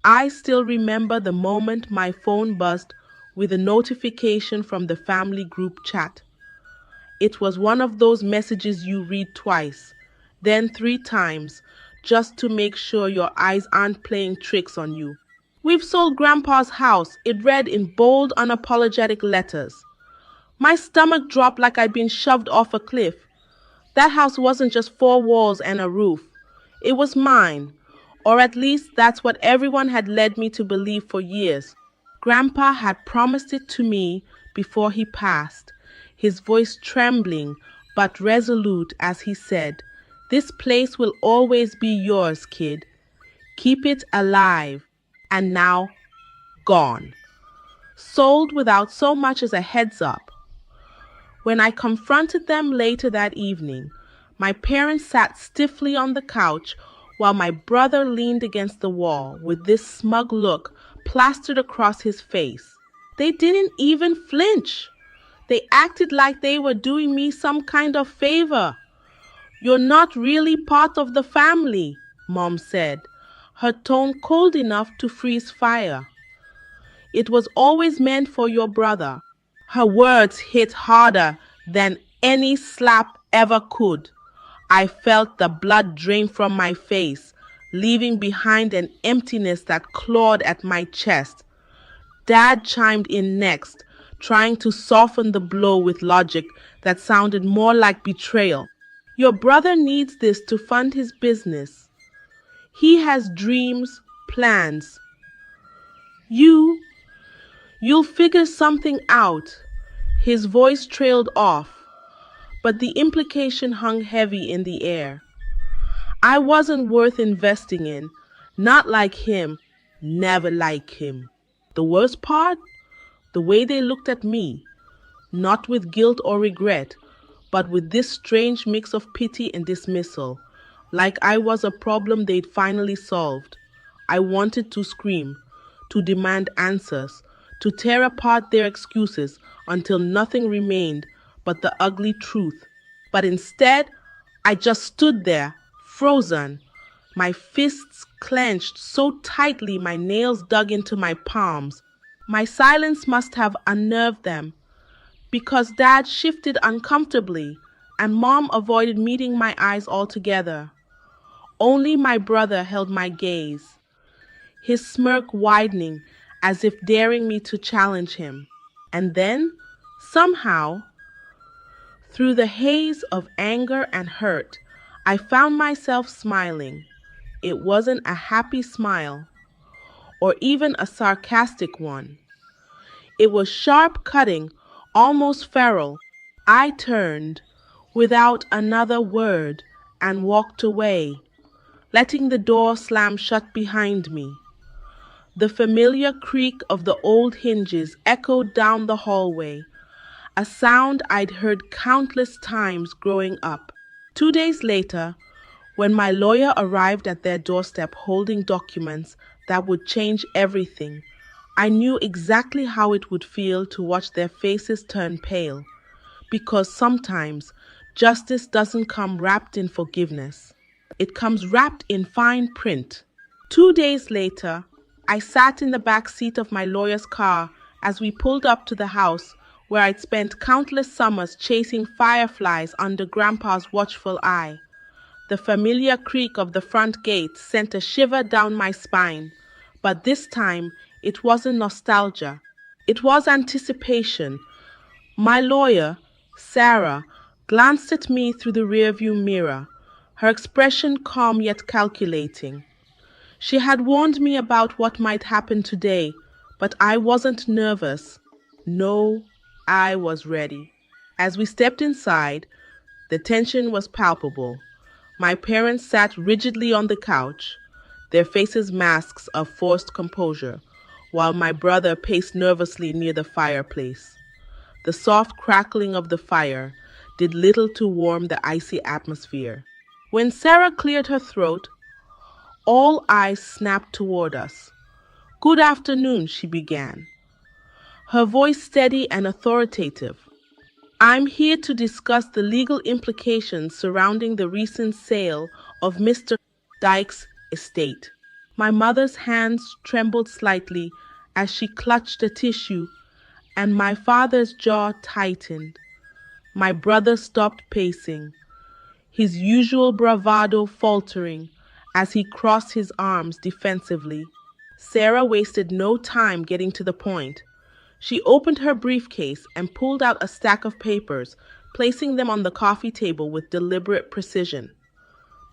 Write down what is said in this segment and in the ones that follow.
I still remember the moment my phone buzzed with a notification from the family group chat. It was one of those messages you read twice, then three times, just to make sure your eyes aren't playing tricks on you. "We've sold Grandpa's house," it read in bold, unapologetic letters. My stomach dropped like I'd been shoved off a cliff. That house wasn't just four walls and a roof. It was mine, or at least that's what everyone had led me to believe for years. Grandpa had promised it to me before he passed, his voice trembling but resolute as he said, "This place will always be yours, kid. Keep it alive." And now, gone. Sold without so much as a heads up. When I confronted them later that evening, my parents sat stiffly on the couch while my brother leaned against the wall with this smug look plastered across his face. They didn't even flinch. They acted like they were doing me some kind of favor. "You're not really part of the family," Mom said, her tone cold enough to freeze fire. "It was always meant for your brother." Her words hit harder than any slap ever could. I felt the blood drain from my face, leaving behind an emptiness that clawed at my chest. Dad chimed in next, trying to soften the blow with logic that sounded more like betrayal. "Your brother needs this to fund his business. He has dreams, plans. You, you'll figure something out." His voice trailed off, but the implication hung heavy in the air. I wasn't worth investing in, not like him, never like him. The worst part? The way they looked at me, not with guilt or regret, but with this strange mix of pity and dismissal, like I was a problem they'd finally solved. I wanted to scream, to demand answers, to tear apart their excuses until nothing remained but the ugly truth. But instead, I just stood there, frozen, my fists clenched so tightly my nails dug into my palms. My silence must have unnerved them, because Dad shifted uncomfortably and Mom avoided meeting my eyes altogether. Only my brother held my gaze, his smirk widening as if daring me to challenge him. And then, somehow, through the haze of anger and hurt, I found myself smiling. It wasn't a happy smile, or even a sarcastic one. It was sharp cutting, almost feral. I turned, without another word, and walked away, letting the door slam shut behind me. The familiar creak of the old hinges echoed down the hallway, a sound I'd heard countless times growing up. 2 days later, when my lawyer arrived at their doorstep holding documents that would change everything, I knew exactly how it would feel to watch their faces turn pale, because sometimes justice doesn't come wrapped in forgiveness. It comes wrapped in fine print. 2 days later, I sat in the back seat of my lawyer's car as we pulled up to the house where I'd spent countless summers chasing fireflies under Grandpa's watchful eye. The familiar creak of the front gate sent a shiver down my spine, but this time it wasn't nostalgia. It was anticipation. My lawyer, Sarah, glanced at me through the rearview mirror, her expression calm yet calculating. She had warned me about what might happen today, but I wasn't nervous. No, I was ready. As we stepped inside, the tension was palpable. My parents sat rigidly on the couch, their faces masks of forced composure, while my brother paced nervously near the fireplace. The soft crackling of the fire did little to warm the icy atmosphere. When Sarah cleared her throat, all eyes snapped toward us. "Good afternoon," she began, her voice steady and authoritative. "I'm here to discuss the legal implications surrounding the recent sale of Mr. Dyke's estate." My mother's hands trembled slightly as she clutched a tissue, and my father's jaw tightened. My brother stopped pacing, his usual bravado faltering as he crossed his arms defensively. Sarah wasted no time getting to the point. She opened her briefcase and pulled out a stack of papers, placing them on the coffee table with deliberate precision.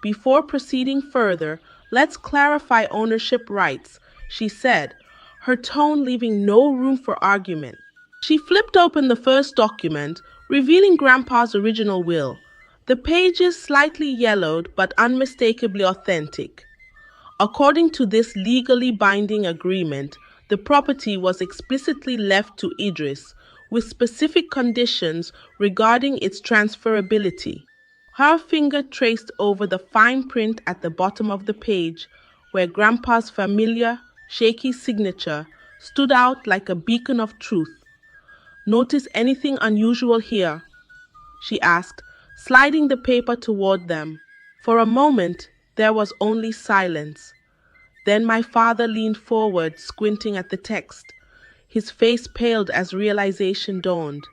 Before proceeding further, let's clarify ownership rights, she said, her tone leaving no room for argument. She flipped open the first document, revealing Grandpa's original will, the pages slightly yellowed but unmistakably authentic. According to this legally binding agreement, the property was explicitly left to Idris, with specific conditions regarding its transferability. Her finger traced over the fine print at the bottom of the page, where Grandpa's familiar, shaky signature stood out like a beacon of truth. "Notice anything unusual here?" she asked, sliding the paper toward them. For a moment, there was only silence. Then my father leaned forward, squinting at the text. His face paled as realization dawned.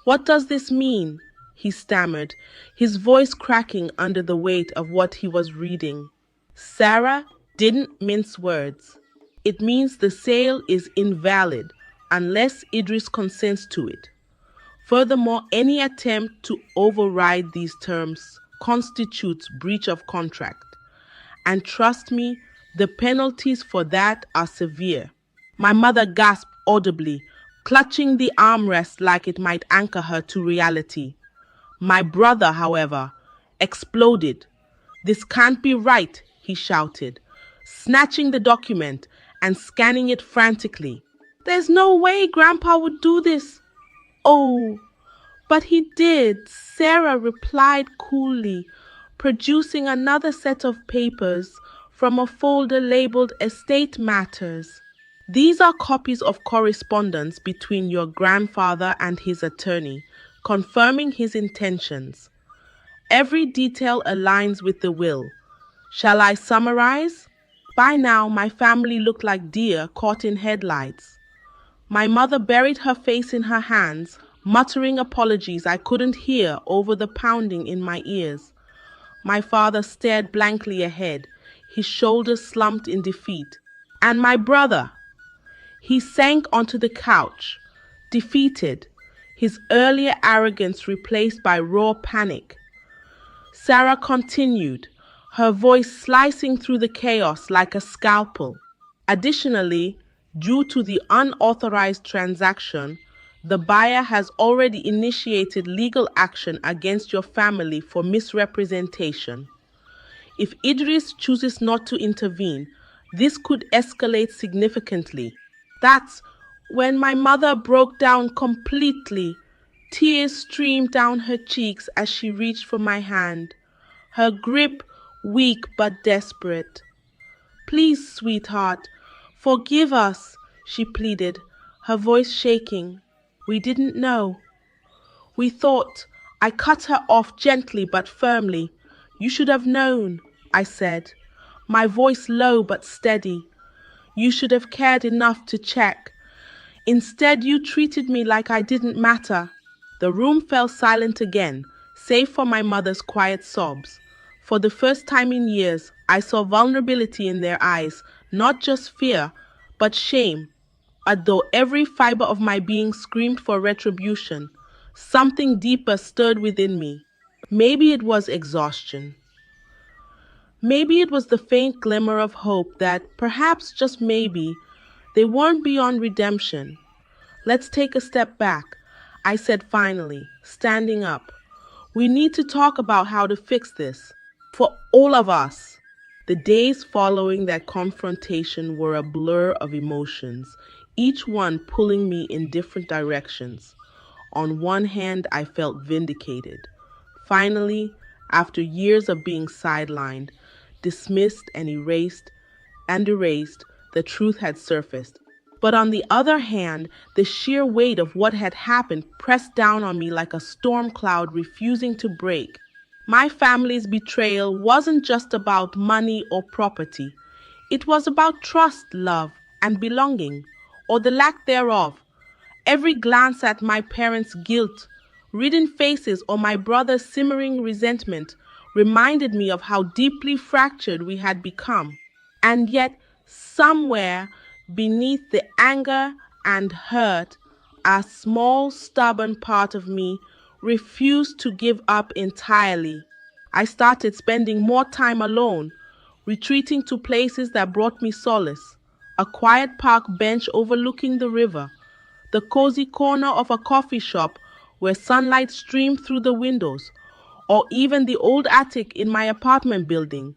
"What does this mean?" he stammered, his voice cracking under the weight of what he was reading. Sarah didn't mince words. "It means the sale is invalid unless Idris consents to it. Furthermore, any attempt to override these terms constitutes breach of contract. And trust me, the penalties for that are severe." My mother gasped audibly, clutching the armrest like it might anchor her to reality. My brother, however, exploded. "This can't be right," he shouted, snatching the document and scanning it frantically. "There's no way Grandpa would do this." "Oh, but he did," Sarah replied coolly, producing another set of papers from a folder labeled Estate Matters. "These are copies of correspondence between your grandfather and his attorney, confirming his intentions. Every detail aligns with the will. Shall I summarize?" By now, my family looked like deer caught in headlights. My mother buried her face in her hands, muttering apologies I couldn't hear over the pounding in my ears. My father stared blankly ahead, his shoulders slumped in defeat. And my brother? He sank onto the couch, defeated, his earlier arrogance replaced by raw panic. Sarah continued, her voice slicing through the chaos like a scalpel. "Additionally, due to the unauthorized transaction, the buyer has already initiated legal action against your family for misrepresentation. If Idris chooses not to intervene, this could escalate significantly." That's when my mother broke down completely. Tears streamed down her cheeks as she reached for my hand, her grip weak but desperate. "Please, sweetheart, forgive us," she pleaded, her voice shaking. "We didn't know. We thought—" I cut her off gently but firmly. "You should have known," I said, my voice low but steady. "You should have cared enough to check. Instead, you treated me like I didn't matter." The room fell silent again, save for my mother's quiet sobs. For the first time in years, I saw vulnerability in their eyes, not just fear, but shame. As though every fiber of my being screamed for retribution, something deeper stirred within me. Maybe it was exhaustion. Maybe it was the faint glimmer of hope that, perhaps just maybe, they weren't beyond redemption. "Let's take a step back," I said finally, standing up. "We need to talk about how to fix this. For all of us." The days following that confrontation were a blur of emotions, each one pulling me in different directions. On one hand, I felt vindicated. Finally, after years of being sidelined, dismissed and erased, the truth had surfaced. But on the other hand, the sheer weight of what had happened pressed down on me like a storm cloud refusing to break. My family's betrayal wasn't just about money or property. It was about trust, love, and belonging, or the lack thereof. Every glance at my parents' guilt, ridden faces, or my brother's simmering resentment reminded me of how deeply fractured we had become. And yet, somewhere beneath the anger and hurt, a small, stubborn part of me refused to give up entirely. I started spending more time alone, retreating to places that brought me solace. A quiet park bench overlooking the river, the cozy corner of a coffee shop where sunlight streamed through the windows, or even the old attic in my apartment building,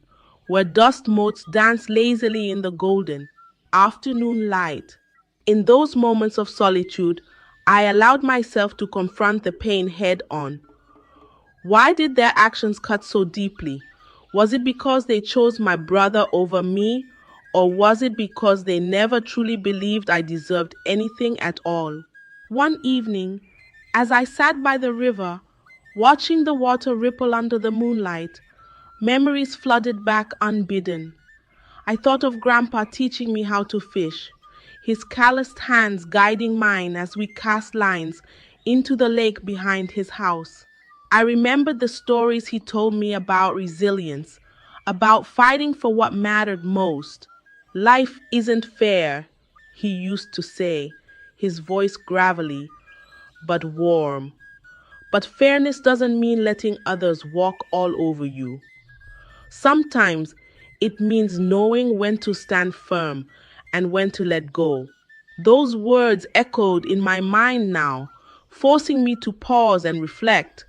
where dust motes danced lazily in the golden afternoon light. In those moments of solitude, I allowed myself to confront the pain head on. Why did their actions cut so deeply? Was it because they chose my brother over me, or was it because they never truly believed I deserved anything at all? One evening, as I sat by the river, watching the water ripple under the moonlight, memories flooded back unbidden. I thought of Grandpa teaching me how to fish, his calloused hands guiding mine as we cast lines into the lake behind his house. I remembered the stories he told me about resilience, about fighting for what mattered most. Life isn't fair, he used to say, his voice gravelly but warm. But fairness doesn't mean letting others walk all over you. Sometimes it means knowing when to stand firm and when to let go. Those words echoed in my mind now, forcing me to pause and reflect.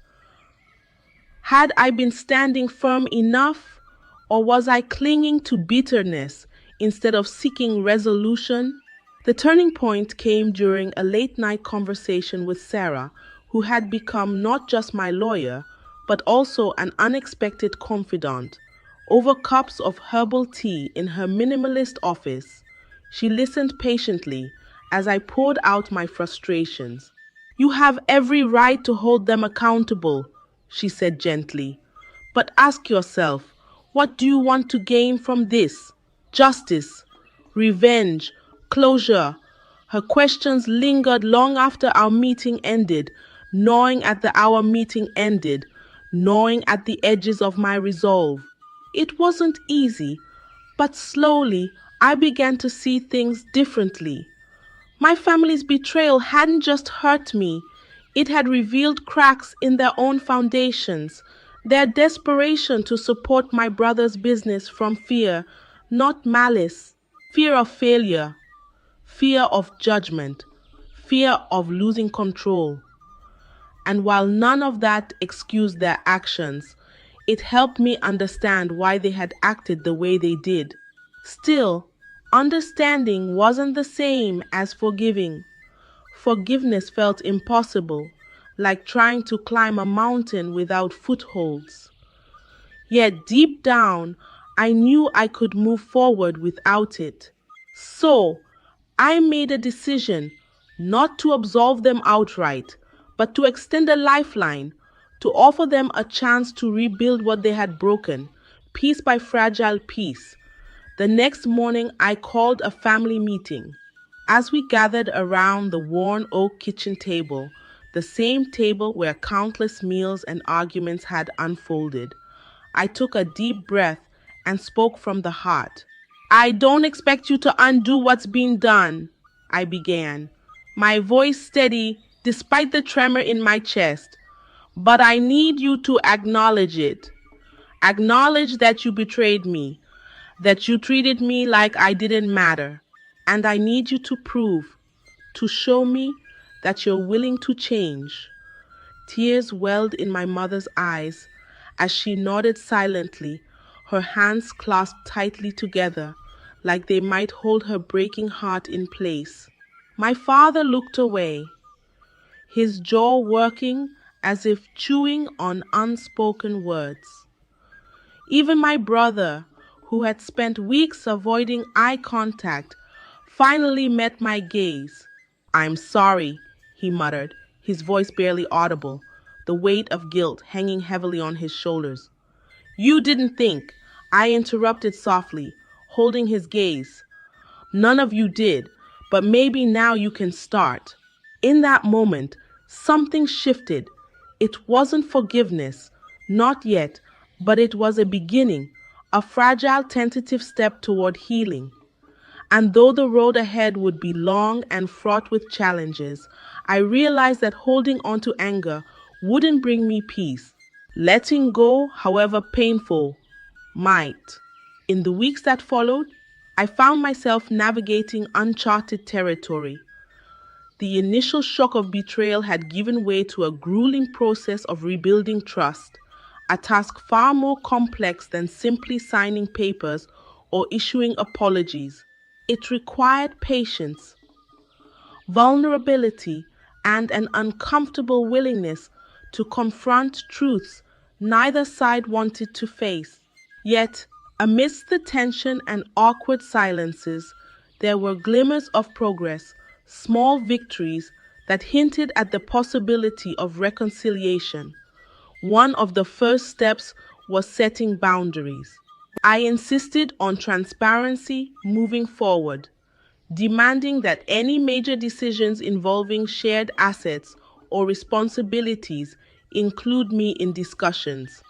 Had I been standing firm enough, or was I clinging to bitterness instead of seeking resolution? The turning point came during a late night conversation with Sarah, who had become not just my lawyer, but also an unexpected confidant. Over cups of herbal tea in her minimalist office, she listened patiently as I poured out my frustrations. You have every right to hold them accountable, she said gently. But ask yourself, what do you want to gain from this? Justice, revenge, closure. Her questions lingered long after our meeting ended, gnawing at our meeting ended, gnawing at the edges of my resolve. It wasn't easy, but slowly I began to see things differently. My family's betrayal hadn't just hurt me, it had revealed cracks in their own foundations, their desperation to support my brother's business from fear, not malice, fear of failure, fear of judgment, fear of losing control. And while none of that excused their actions, it helped me understand why they had acted the way they did. Still, understanding wasn't the same as forgiving. Forgiveness felt impossible, like trying to climb a mountain without footholds. Yet deep down, I knew I could move forward without it. So, I made a decision not to absolve them outright, but to extend a lifeline, to offer them a chance to rebuild what they had broken, piece by fragile piece. The next morning, I called a family meeting. As we gathered around the worn oak kitchen table, the same table where countless meals and arguments had unfolded, I took a deep breath and spoke from the heart. I don't expect you to undo what's been done, I began, my voice steady despite the tremor in my chest. But I need you to acknowledge it. Acknowledge that you betrayed me, that you treated me like I didn't matter. And I need you to show me that you're willing to change. Tears welled in my mother's eyes as she nodded silently, her hands clasped tightly together, like they might hold her breaking heart in place. My father looked away, his jaw working as if chewing on unspoken words. Even my brother, who had spent weeks avoiding eye contact, finally met my gaze. I'm sorry, he muttered, his voice barely audible, the weight of guilt hanging heavily on his shoulders. You didn't think, I interrupted softly, holding his gaze. None of you did, but maybe now you can start. In that moment, something shifted. It wasn't forgiveness, not yet, but it was a beginning, a fragile, tentative step toward healing. And though the road ahead would be long and fraught with challenges, I realized that holding on to anger wouldn't bring me peace. Letting go, however painful, might. In the weeks that followed, I found myself navigating uncharted territory. The initial shock of betrayal had given way to a grueling process of rebuilding trust, a task far more complex than simply signing papers or issuing apologies. It required patience, vulnerability, and an uncomfortable willingness to confront truths neither side wanted to face. Yet, amidst the tension and awkward silences, there were glimmers of progress, small victories that hinted at the possibility of reconciliation. One of the first steps was setting boundaries. I insisted on transparency moving forward, demanding that any major decisions involving shared assets or responsibilities include me in discussions.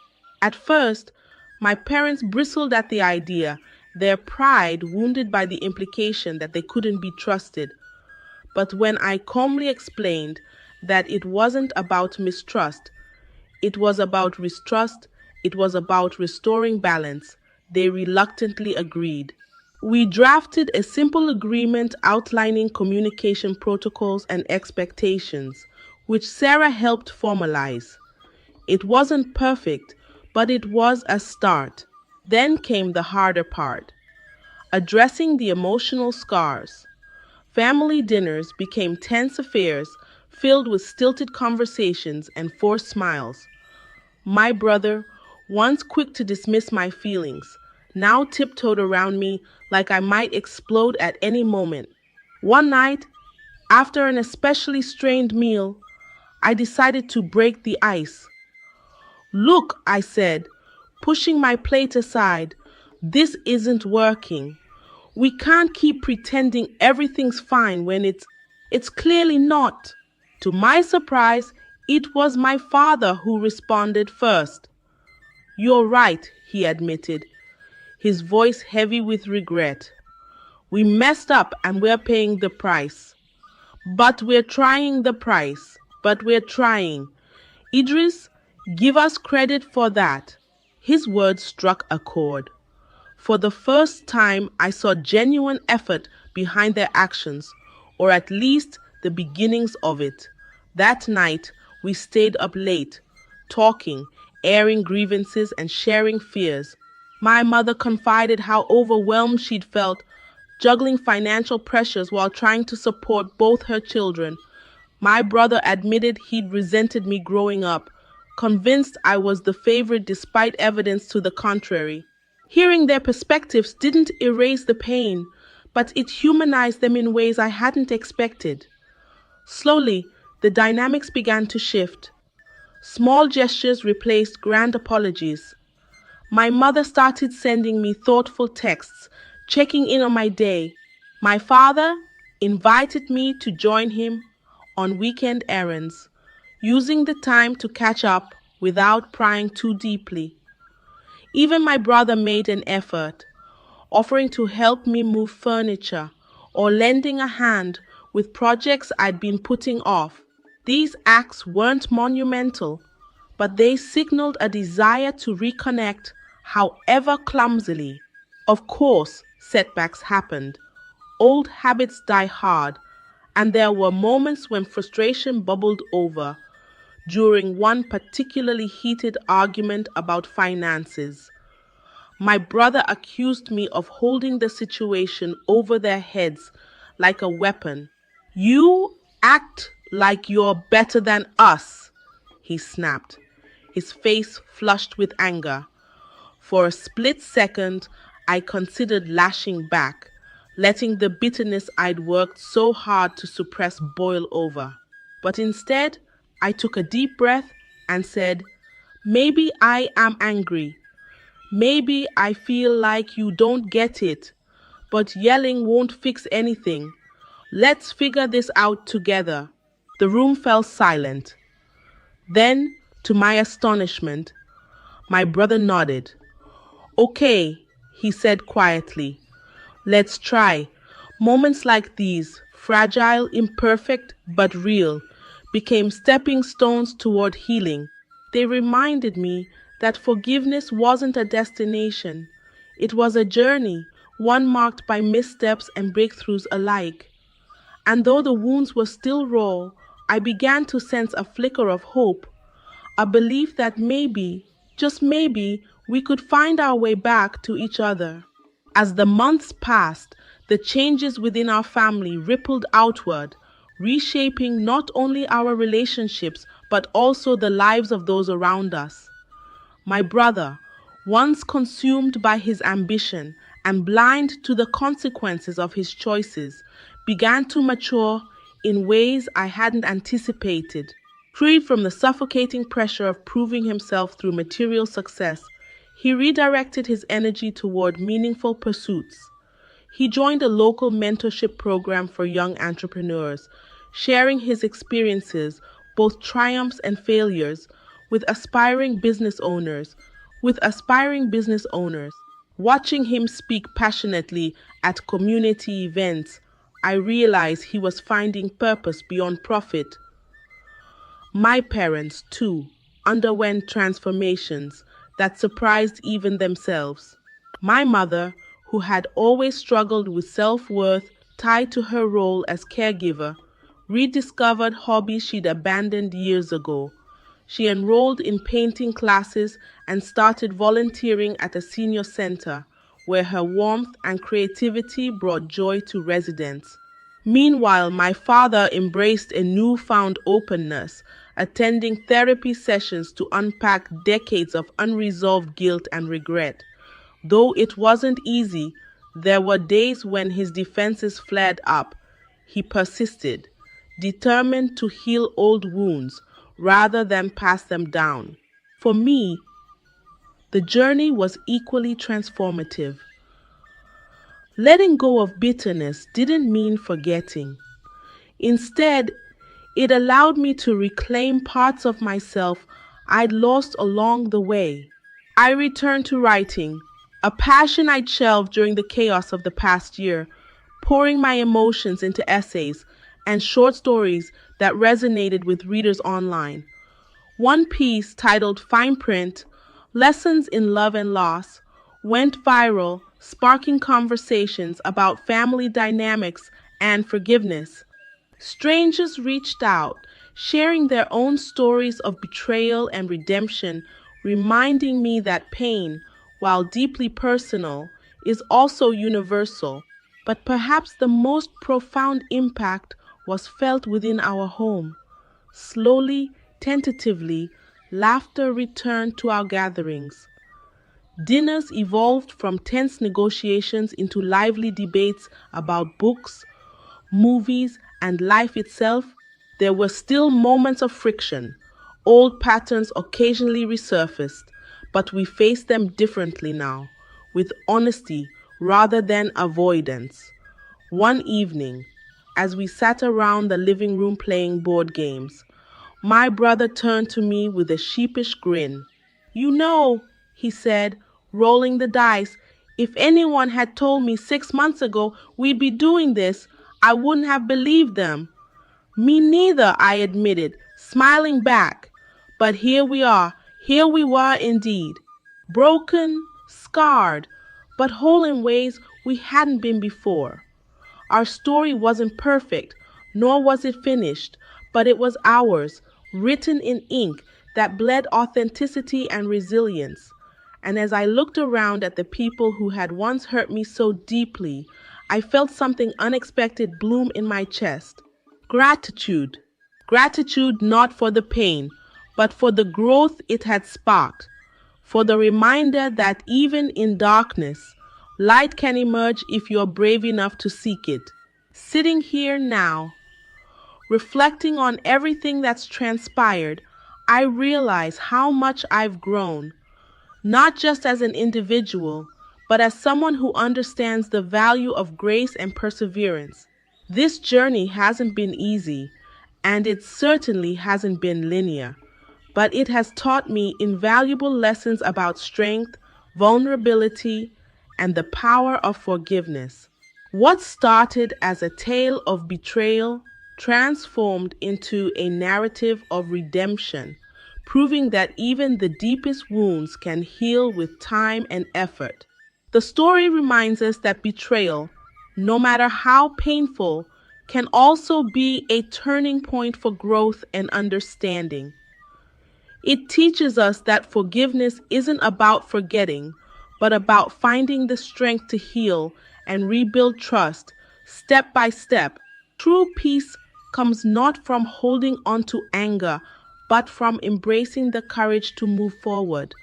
At first, my parents bristled at the idea, their pride wounded by the implication that they couldn't be trusted. But when I calmly explained that it wasn't about mistrust, it was about mistrust, it was about restoring balance, they reluctantly agreed. We drafted a simple agreement outlining communication protocols and expectations, which Sarah helped formalize. It wasn't perfect, but it was a start. Then came the harder part, addressing the emotional scars. Family dinners became tense affairs filled with stilted conversations and forced smiles. My brother, once quick to dismiss my feelings, now tiptoed around me like I might explode at any moment. One night, after an especially strained meal, I decided to break the ice. Look, I said, pushing my plate aside, this isn't working. We can't keep pretending everything's fine when it's clearly not. To my surprise, it was my father who responded first. You're right, he admitted, his voice heavy with regret. We messed up and we're paying the price. But we're trying the price. But we're trying. Idris, give us credit for that. His words struck a chord. For the first time, I saw genuine effort behind their actions, or at least the beginnings of it. That night, we stayed up late, talking, airing grievances, and sharing fears. My mother confided how overwhelmed she'd felt, juggling financial pressures while trying to support both her children. My brother admitted he'd resented me growing up, convinced I was the favorite despite evidence to the contrary. Hearing their perspectives didn't erase the pain, but it humanized them in ways I hadn't expected. Slowly, the dynamics began to shift. Small gestures replaced grand apologies. My mother started sending me thoughtful texts, checking in on my day. My father invited me to join him on weekend errands, using the time to catch up without prying too deeply. Even my brother made an effort, offering to help me move furniture or lending a hand with projects I'd been putting off. These acts weren't monumental, but they signaled a desire to reconnect, however clumsily. Of course, setbacks happened. Old habits die hard, and there were moments when frustration bubbled over. During one particularly heated argument about finances, my brother accused me of holding the situation over their heads like a weapon. You act like you're better than us, he snapped, his face flushed with anger. For a split second, I considered lashing back, letting the bitterness I'd worked so hard to suppress boil over. But instead, I took a deep breath and said, maybe I am angry. Maybe I feel like you don't get it. but yelling won't fix anything. Let's figure this out together." The room fell silent. Then, to my astonishment, my brother nodded. "Okay," he said quietly. "Let's try." Moments like these, fragile, imperfect, but real, became stepping stones toward healing. They reminded me that forgiveness wasn't a destination. It was a journey, one marked by missteps and breakthroughs alike. And though the wounds were still raw, I began to sense a flicker of hope, a belief that maybe, just maybe, we could find our way back to each other. As the months passed, the changes within our family rippled outward, reshaping not only our relationships but also the lives of those around us. My brother, once consumed by his ambition and blind to the consequences of his choices, began to mature in ways I hadn't anticipated. Freed from the suffocating pressure of proving himself through material success, he redirected his energy toward meaningful pursuits. He joined a local mentorship program for young entrepreneurs, sharing his experiences, both triumphs and failures, with aspiring business owners. Watching him speak passionately at community events, I realized he was finding purpose beyond profit. My parents, too, underwent transformations that surprised even themselves. My mother, who had always struggled with self-worth tied to her role as caregiver, rediscovered hobbies she'd abandoned years ago. She enrolled in painting classes and started volunteering at a senior center, where her warmth and creativity brought joy to residents. Meanwhile, my father embraced a newfound openness, attending therapy sessions to unpack decades of unresolved guilt and regret. Though it wasn't easy, there were days when his defenses flared up. He persisted, determined to heal old wounds rather than pass them down. For me, the journey was equally transformative. Letting go of bitterness didn't mean forgetting. Instead, it allowed me to reclaim parts of myself I'd lost along the way. I returned to writing, a passion I'd shelved during the chaos of the past year, pouring my emotions into essays and short stories that resonated with readers online. One piece titled Fine Print, Lessons in Love and Loss, went viral, sparking conversations about family dynamics and forgiveness. Strangers reached out, sharing their own stories of betrayal and redemption, reminding me that pain, while deeply personal, is also universal. But perhaps the most profound impact was felt within our home. Slowly, tentatively, laughter returned to our gatherings. Dinners evolved from tense negotiations into lively debates about books, movies, and life itself. There were still moments of friction. Old patterns occasionally resurfaced, but we faced them differently now, with honesty rather than avoidance. One evening, as we sat around the living room playing board games, my brother turned to me with a sheepish grin. "You know," he said, rolling the dice, "if anyone had told me 6 months ago we'd be doing this, I wouldn't have believed them." "Me neither," I admitted, smiling back. But here we were indeed. Broken, scarred, but whole in ways we hadn't been before. Our story wasn't perfect, nor was it finished, but it was ours, written in ink that bled authenticity and resilience. And as I looked around at the people who had once hurt me so deeply, I felt something unexpected bloom in my chest. Gratitude. Gratitude not for the pain, but for the growth it had sparked, for the reminder that even in darkness, light can emerge if you're brave enough to seek it. Sitting here now, reflecting on everything that's transpired, I realize how much I've grown, not just as an individual, but as someone who understands the value of grace and perseverance. This journey hasn't been easy, and it certainly hasn't been linear, but it has taught me invaluable lessons about strength, vulnerability, and the power of forgiveness. What started as a tale of betrayal transformed into a narrative of redemption, proving that even the deepest wounds can heal with time and effort. The story reminds us that betrayal, no matter how painful, can also be a turning point for growth and understanding. It teaches us that forgiveness isn't about forgetting, but about finding the strength to heal and rebuild trust step by step. True peace comes not from holding on to anger, but from embracing the courage to move forward.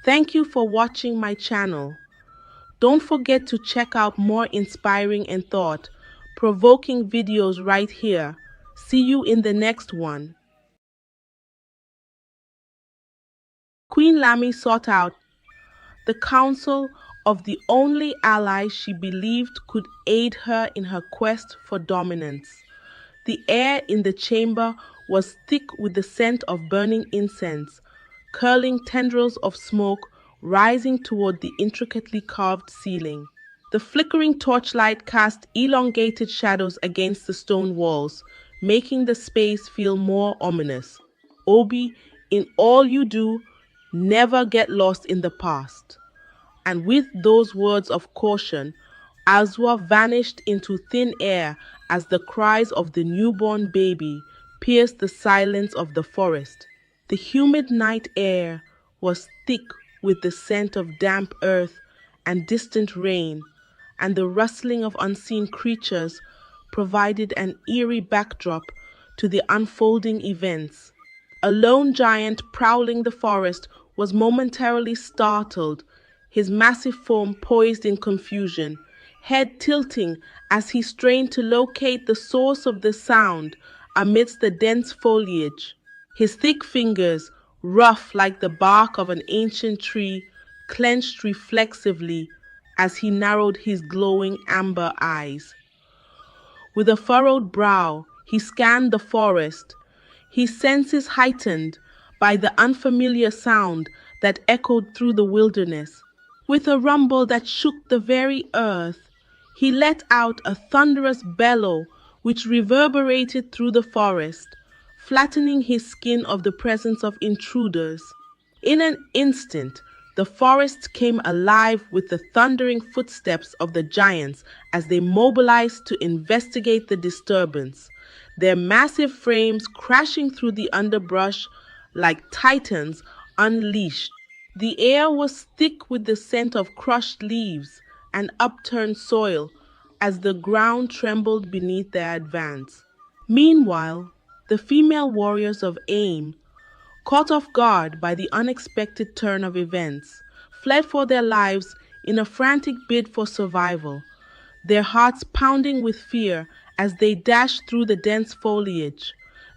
Thank you for watching my channel. Don't forget to check out more inspiring and thought-provoking videos right here. See you in the next one. Queen Lamy sought out the counsel of the only ally she believed could aid her in her quest for dominance. The air in the chamber was thick with the scent of burning incense, curling tendrils of smoke rising toward the intricately carved ceiling. The flickering torchlight cast elongated shadows against the stone walls, making the space feel more ominous. Obi, in all you do, never get lost in the past. And with those words of caution, Azwa vanished into thin air as the cries of the newborn baby pierced the silence of the forest. The humid night air was thick with the scent of damp earth and distant rain, and the rustling of unseen creatures provided an eerie backdrop to the unfolding events. A lone giant prowling the forest was momentarily startled, his massive form poised in confusion, head tilting as he strained to locate the source of the sound amidst the dense foliage. His thick fingers, rough like the bark of an ancient tree, clenched reflexively as he narrowed his glowing amber eyes. With a furrowed brow, he scanned the forest, his senses heightened by the unfamiliar sound that echoed through the wilderness. With a rumble that shook the very earth, he let out a thunderous bellow which reverberated through the forest, flattening his skin of the presence of intruders. In an instant, the forest came alive with the thundering footsteps of the giants as they mobilized to investigate the disturbance, their massive frames crashing through the underbrush like titans unleashed. The air was thick with the scent of crushed leaves and upturned soil as the ground trembled beneath their advance. Meanwhile, the female warriors of Aim, caught off guard by the unexpected turn of events, fled for their lives in a frantic bid for survival, their hearts pounding with fear as they dashed through the dense foliage,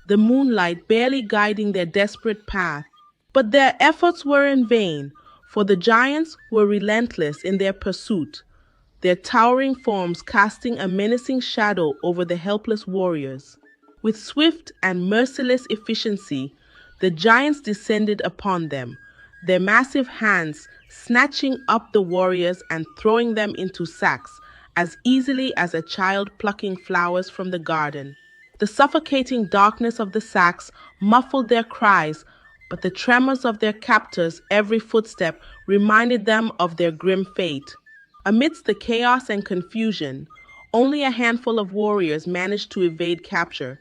the moonlight barely guiding their desperate path. But their efforts were in vain, for the giants were relentless in their pursuit, their towering forms casting a menacing shadow over the helpless warriors. With swift and merciless efficiency, the giants descended upon them, their massive hands snatching up the warriors and throwing them into sacks as easily as a child plucking flowers from the garden. The suffocating darkness of the sacks muffled their cries, but the tremors of their captors' every footstep reminded them of their grim fate. Amidst the chaos and confusion, only a handful of warriors managed to evade capture.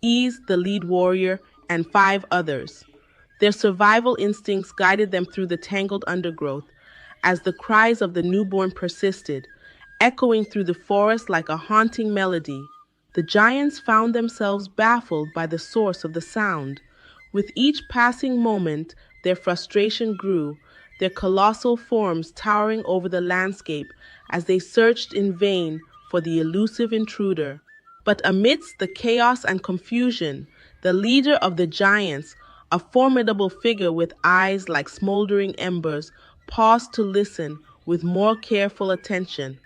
Ease, the lead warrior, and 5 others. Their survival instincts guided them through the tangled undergrowth as the cries of the newborn persisted, echoing through the forest like a haunting melody. The giants found themselves baffled by the source of the sound. With each passing moment, their frustration grew, their colossal forms towering over the landscape as they searched in vain for the elusive intruder. But amidst the chaos and confusion, the leader of the giants, a formidable figure with eyes like smoldering embers, paused to listen with more careful attention.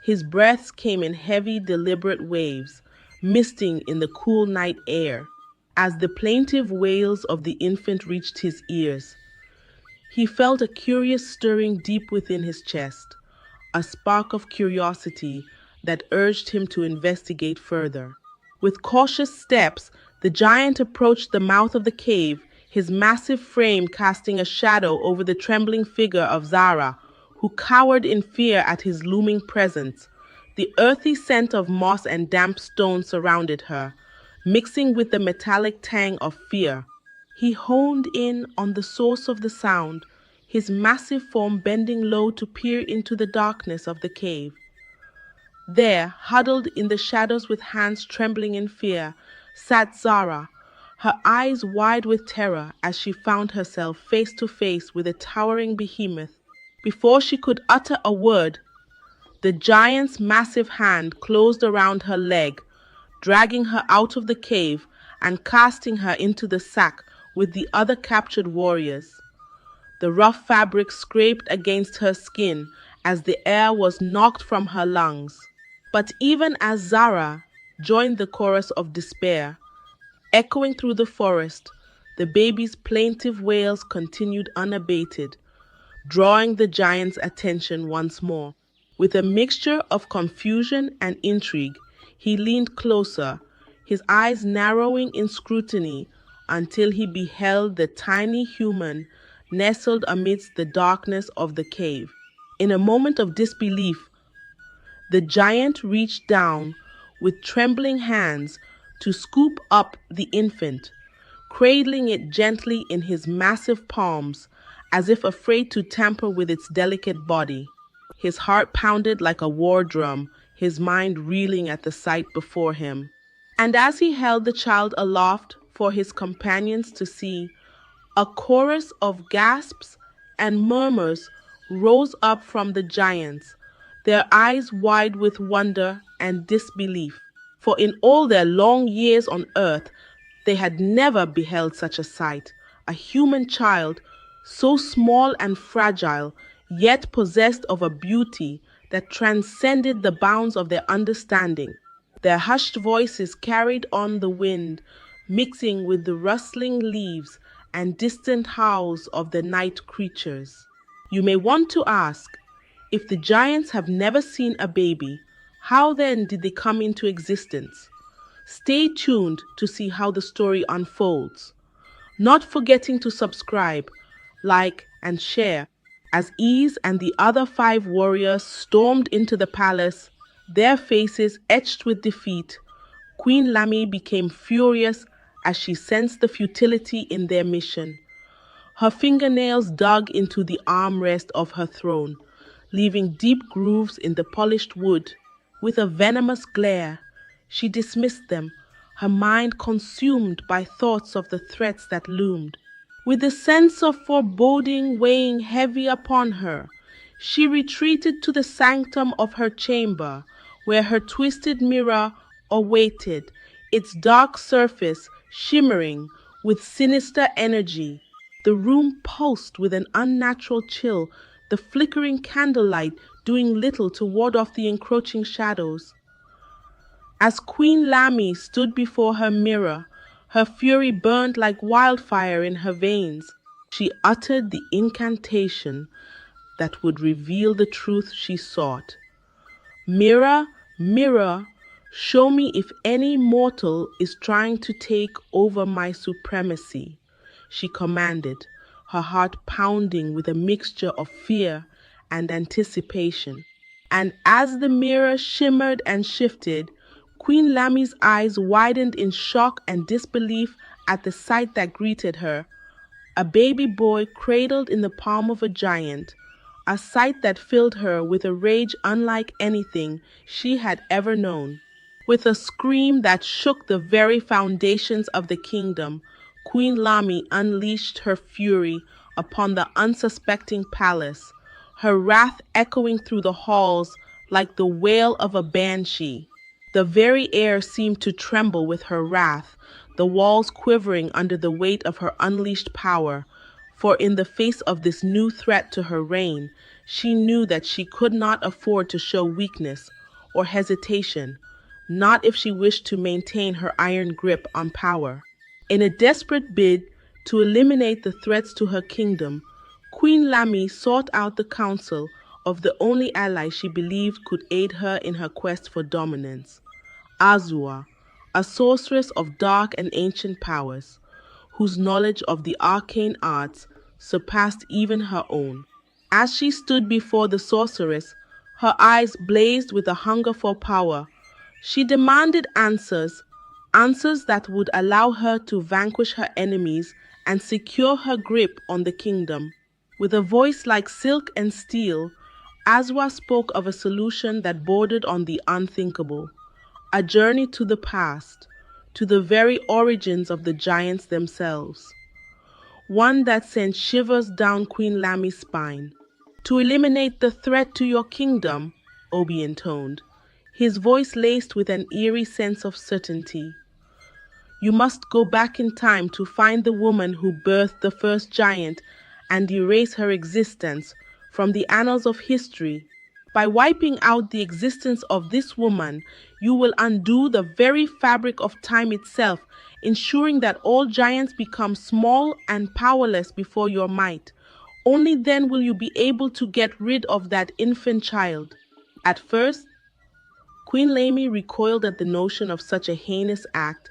His breaths came in heavy, deliberate waves, misting in the cool night air. As the plaintive wails of the infant reached his ears, he felt a curious stirring deep within his chest, a spark of curiosity that urged him to investigate further. With cautious steps, the giant approached the mouth of the cave, his massive frame casting a shadow over the trembling figure of Zara, who cowered in fear at his looming presence. The earthy scent of moss and damp stone surrounded her, mixing with the metallic tang of fear. He honed in on the source of the sound, his massive form bending low to peer into the darkness of the cave. There, huddled in the shadows with hands trembling in fear, sat Zara, her eyes wide with terror as she found herself face to face with a towering behemoth. Before she could utter a word, the giant's massive hand closed around her leg, dragging her out of the cave and casting her into the sack with the other captured warriors. The rough fabric scraped against her skin as the air was knocked from her lungs. But even as Zara joined the chorus of despair, echoing through the forest, the baby's plaintive wails continued unabated, drawing the giant's attention once more. With a mixture of confusion and intrigue, he leaned closer, his eyes narrowing in scrutiny until he beheld the tiny human nestled amidst the darkness of the cave. In a moment of disbelief, the giant reached down with trembling hands to scoop up the infant, cradling it gently in his massive palms as if afraid to tamper with its delicate body. His heart pounded like a war drum, his mind reeling at the sight before him. And as he held the child aloft for his companions to see, a chorus of gasps and murmurs rose up from the giants, their eyes wide with wonder and disbelief. For in all their long years on earth, they had never beheld such a sight, a human child, so small and fragile, yet possessed of a beauty that transcended the bounds of their understanding. Their hushed voices carried on the wind, mixing with the rustling leaves and distant howls of the night creatures. You may want to ask, if the giants have never seen a baby, how then did they come into existence? Stay tuned to see how the story unfolds, not forgetting to subscribe, like, and share. As Ease and the other 5 warriors stormed into the palace, their faces etched with defeat, Queen Lamy became furious as she sensed the futility in their mission. Her fingernails dug into the armrest of her throne, leaving deep grooves in the polished wood. With a venomous glare, she dismissed them, her mind consumed by thoughts of the threats that loomed. With the sense of foreboding weighing heavy upon her, she retreated to the sanctum of her chamber, where her twisted mirror awaited, its dark surface shimmering with sinister energy. The room pulsed with an unnatural chill, the flickering candlelight doing little to ward off the encroaching shadows. As Queen Lamy stood before her mirror, her fury burned like wildfire in her veins. She uttered the incantation that would reveal the truth she sought. Mirror, mirror, show me if any mortal is trying to take over my supremacy, she commanded, her heart pounding with a mixture of fear and anticipation. And as the mirror shimmered and shifted, Queen Lamy's eyes widened in shock and disbelief at the sight that greeted her. A baby boy cradled in the palm of a giant, a sight that filled her with a rage unlike anything she had ever known. With a scream that shook the very foundations of the kingdom, Queen Lamy unleashed her fury upon the unsuspecting palace, her wrath echoing through the halls like the wail of a banshee. The very air seemed to tremble with her wrath, the walls quivering under the weight of her unleashed power. For in the face of this new threat to her reign, she knew that she could not afford to show weakness or hesitation, not if she wished to maintain her iron grip on power. In a desperate bid to eliminate the threats to her kingdom, Queen Lamy sought out the counsel of the only ally she believed could aid her in her quest for dominance, Azua, a sorceress of dark and ancient powers, whose knowledge of the arcane arts surpassed even her own. As she stood before the sorceress, her eyes blazed with a hunger for power. She demanded answers, answers that would allow her to vanquish her enemies and secure her grip on the kingdom. With a voice like silk and steel, Azwa spoke of a solution that bordered on the unthinkable, a journey to the past, to the very origins of the giants themselves. One that sent shivers down Queen Lamy's spine. To eliminate the threat to your kingdom, Obi intoned, his voice laced with an eerie sense of certainty. You must go back in time to find the woman who birthed the first giant and erase her existence from the annals of history. By wiping out the existence of this woman, you will undo the very fabric of time itself, ensuring that all giants become small and powerless before your might. Only then will you be able to get rid of that infant child. At first, Queen Lamy recoiled at the notion of such a heinous act,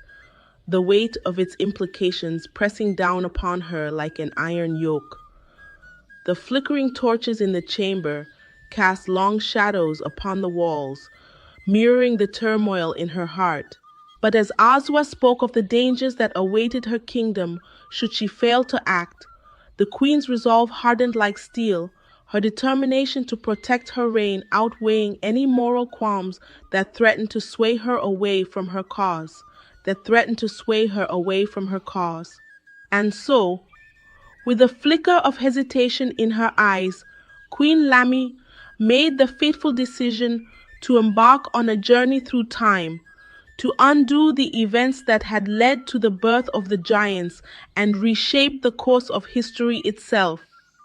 the weight of its implications pressing down upon her like an iron yoke. The flickering torches in the chamber cast long shadows upon the walls, mirroring the turmoil in her heart. But as Azwa spoke of the dangers that awaited her kingdom should she fail to act, the queen's resolve hardened like steel, her determination to protect her reign outweighing any moral qualms that threatened to sway her away from her cause, And so, with a flicker of hesitation in her eyes, Queen Lamy made the fateful decision to embark on a journey through time, to undo the events that had led to the birth of the giants and reshape the course of history itself.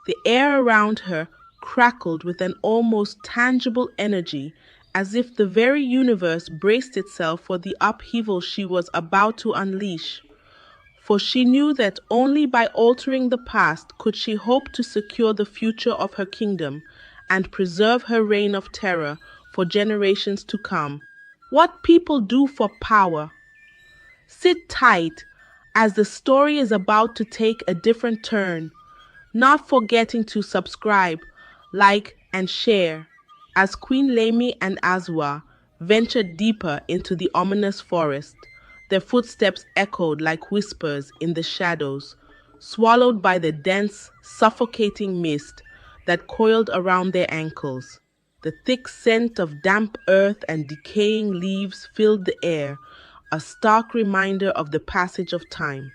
The air around her crackled with an almost tangible energy, as if the very universe braced itself for the upheaval she was about to unleash. For she knew that only by altering the past could she hope to secure the future of her kingdom and preserve her reign of terror for generations to come. What people do for power. Sit tight as the story is about to take a different turn, not forgetting to subscribe, like, and share as Queen Lamy and Azwa ventured deeper into the ominous forest. Their footsteps echoed like whispers in the shadows, swallowed by the dense, suffocating mist that coiled around their ankles. The thick scent of damp earth and decaying leaves filled the air, a stark reminder of the passage of time.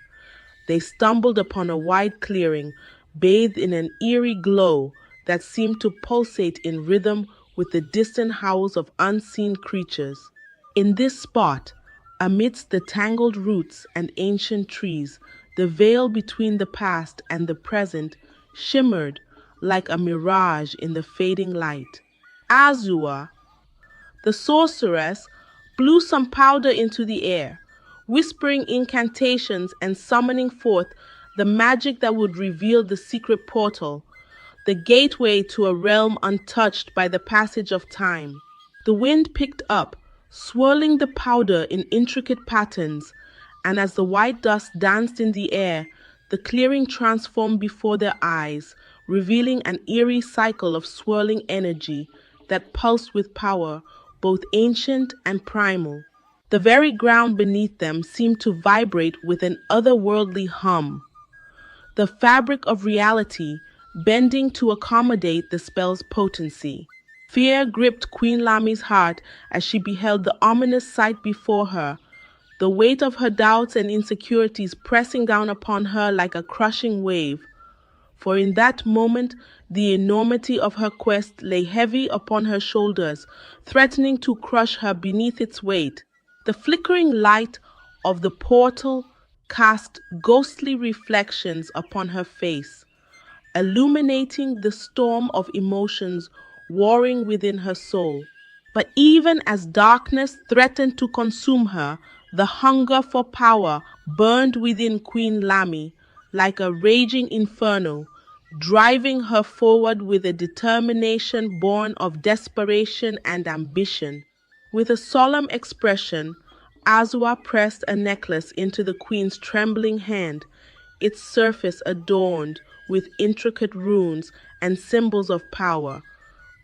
They stumbled upon a wide clearing, bathed in an eerie glow that seemed to pulsate in rhythm with the distant howls of unseen creatures. In this spot, amidst the tangled roots and ancient trees, the veil between the past and the present shimmered like a mirage in the fading light. Azua, the sorceress, blew some powder into the air, whispering incantations and summoning forth the magic that would reveal the secret portal, the gateway to a realm untouched by the passage of time. The wind picked up, swirling the powder in intricate patterns, and as the white dust danced in the air, the clearing transformed before their eyes, revealing an eerie cycle of swirling energy that pulsed with power, both ancient and primal. The very ground beneath them seemed to vibrate with an otherworldly hum, the fabric of reality bending to accommodate the spell's potency. Fear gripped Queen Lamy's heart as she beheld the ominous sight before her, the weight of her doubts and insecurities pressing down upon her like a crushing wave. For in that moment, the enormity of her quest lay heavy upon her shoulders, threatening to crush her beneath its weight. The flickering light of the portal cast ghostly reflections upon her face, illuminating the storm of emotions warring within her soul. But even as darkness threatened to consume her, the hunger for power burned within Queen Lamy like a raging inferno, driving her forward with a determination born of desperation and ambition. With a solemn expression, Azua pressed a necklace into the queen's trembling hand, its surface adorned with intricate runes and symbols of power,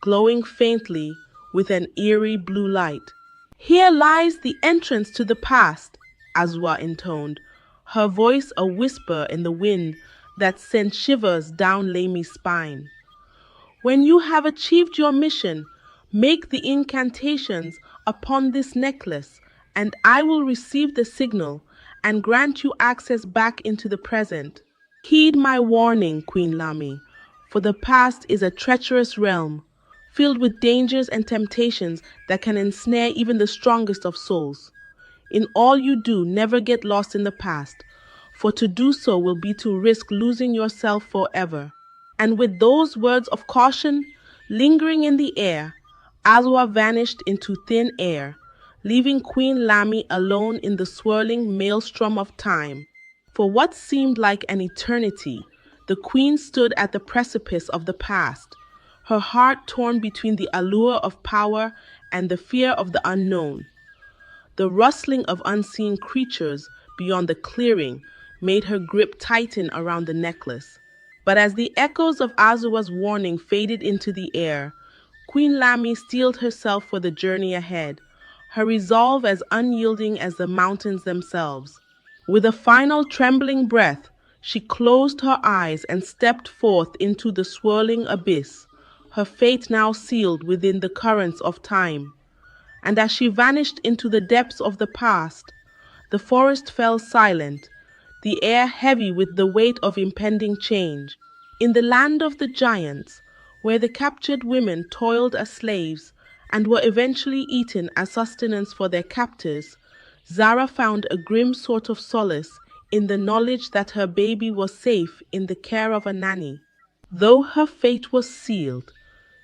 glowing faintly with an eerie blue light. "Here lies the entrance to the past," Azua intoned, her voice a whisper in the wind that sent shivers down Lamy's spine. "When you have achieved your mission, make the incantations upon this necklace, and I will receive the signal and grant you access back into the present. Heed my warning, Queen Lamy, for the past is a treacherous realm, filled with dangers and temptations that can ensnare even the strongest of souls. In all you do, never get lost in the past, for to do so will be to risk losing yourself forever." And with those words of caution lingering in the air, Azua vanished into thin air, leaving Queen Lamy alone in the swirling maelstrom of time. For what seemed like an eternity, the queen stood at the precipice of the past, her heart torn between the allure of power and the fear of the unknown. The rustling of unseen creatures beyond the clearing made her grip tighten around the necklace. But as the echoes of Azua's warning faded into the air, Queen Lamy steeled herself for the journey ahead, her resolve as unyielding as the mountains themselves. With a final trembling breath, she closed her eyes and stepped forth into the swirling abyss, her fate now sealed within the currents of time. And as she vanished into the depths of the past, the forest fell silent, the air heavy with the weight of impending change. In the land of the giants, where the captured women toiled as slaves and were eventually eaten as sustenance for their captors, Zara found a grim sort of solace in the knowledge that her baby was safe in the care of a nanny. Though her fate was sealed,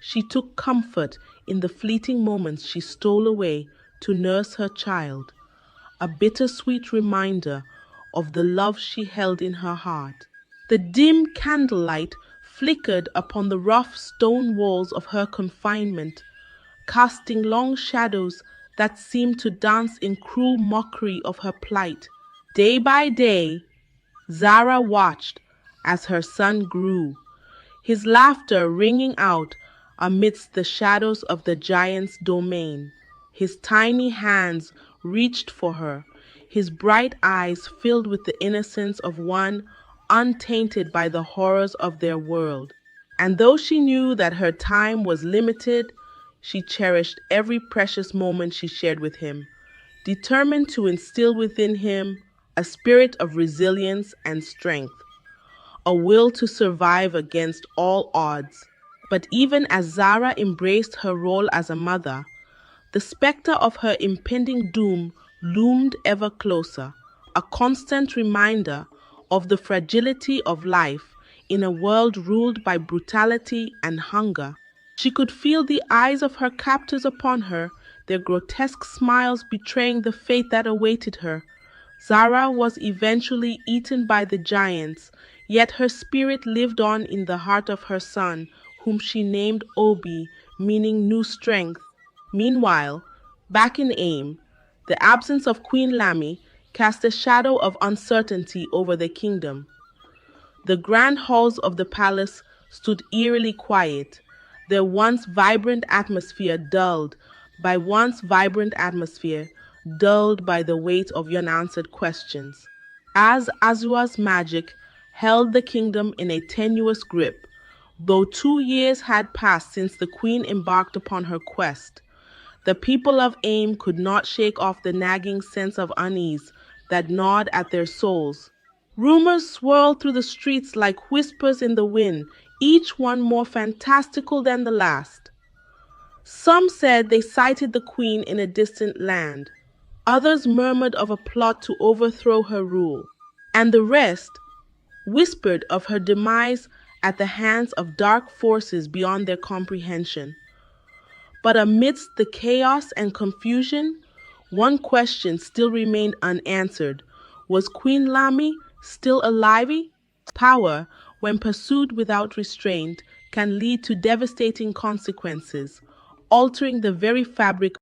she took comfort in the fleeting moments she stole away to nurse her child, a bittersweet reminder of the love she held in her heart. The dim candlelight flickered upon the rough stone walls of her confinement, casting long shadows that seemed to dance in cruel mockery of her plight. Day by day, Zara watched as her son grew, his laughter ringing out amidst the shadows of the giant's domain. His tiny hands reached for her, his bright eyes filled with the innocence of one untainted by the horrors of their world. And though she knew that her time was limited, she cherished every precious moment she shared with him, determined to instill within him a spirit of resilience and strength, a will to survive against all odds. But even as Zara embraced her role as a mother, the specter of her impending doom loomed ever closer, a constant reminder of the fragility of life in a world ruled by brutality and hunger. She could feel the eyes of her captors upon her, their grotesque smiles betraying the fate that awaited her. Zara was eventually eaten by the giants, yet her spirit lived on in the heart of her son, whom she named Obi, meaning new strength. Meanwhile, back in Aim, the absence of Queen Lamy cast a shadow of uncertainty over the kingdom. The grand halls of the palace stood eerily quiet, their once vibrant atmosphere dulled by the weight of unanswered questions. As Azua's magic held the kingdom in a tenuous grip, though 2 years had passed since the queen embarked upon her quest, the people of Aim could not shake off the nagging sense of unease that gnawed at their souls. Rumors swirled through the streets like whispers in the wind, each one more fantastical than the last. Some said they sighted the queen in a distant land. Others murmured of a plot to overthrow her rule. And the rest whispered of her demise at the hands of dark forces beyond their comprehension. But amidst the chaos and confusion, one question still remained unanswered. Was Queen Lamy still alive? Power, when pursued without restraint, can lead to devastating consequences, altering the very fabric